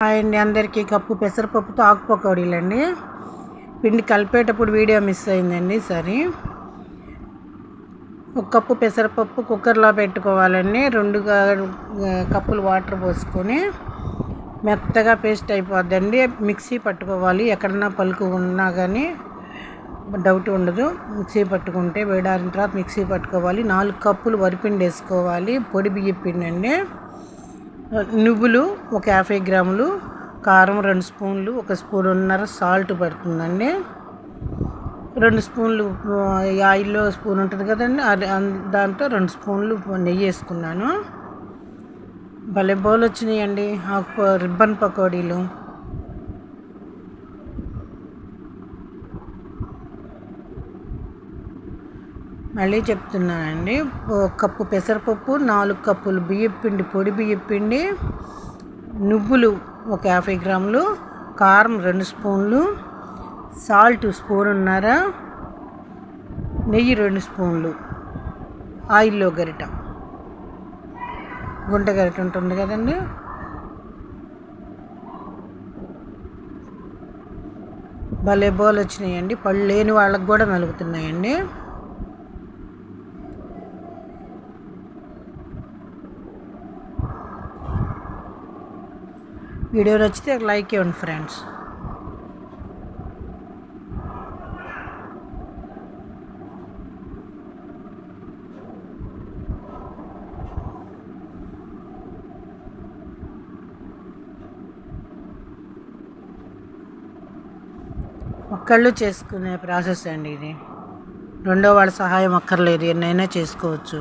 Hi అండి, అందరికీ. Cup పెసరపప్పుతో ఆకు పకోడీలండి. పిండి కలిపేటప్పుడు వీడియో మిస్ అయిందండి. సరే, ఒక కప్పు పెసరపప్పు కుక్కర్లో పెట్టుకోవాలండి. 2 కప్పులు వాటర్ పోసుకొని మెత్తగా పేస్ట్ అయిపోద్దండి. మిక్సీ పట్టుకోవాలి. ఎక్కడన్నా పలుకు ఉన్నా కానీ డౌట్ ఉండదు. మిక్సీ పట్టుకుంటే వేడారిన తర్వాత మిక్సీ పట్టుకోవాలి. 4 కప్పులు వరిపిండి వేసుకోవాలి. పొడి బియ్యం పిండి అండి. నువ్వులు ఒక 50 గ్రాములు, కారం 2 స్పూన్లు, 1 స్పూన్నర సాల్ట్ పడుతుందండి. 2 స్పూన్లు ఆయిల్లో స్పూన్ ఉంటుంది కదండి, దాంట్లో 2 స్పూన్లు నెయ్యి వేసుకున్నాను. భలే బౌల్ వచ్చినాయండి రిబ్బన్ పకోడీలు. మళ్ళీ చెప్తున్నానండి, 1 కప్పు పెసరపప్పు, 4 కప్పులు బియ్యపిండి, పొడి బియ్యపిండి, నువ్వులు ఒక 50 గ్రాములు, కారం 2 స్పూన్లు, సాల్ట్ స్పూన్నర, నెయ్యి 2 స్పూన్లు, ఆయిల్లో గరిట, గుంట గరిట ఉంటుంది కదండి. భలే బౌల్ వచ్చినాయండి. పళ్ళు లేని వాళ్ళకి కూడా నలుగుతున్నాయండి. వీడియో నచ్చితే లైక్ ఇవ్వండి ఫ్రెండ్స్. ఒక్కళ్ళు చేసుకునే ప్రాసెస్ అండి ఇది. రెండో వాళ్ళ సహాయం అక్కర్లేదు, ఎన్నైనా చేసుకోవచ్చు.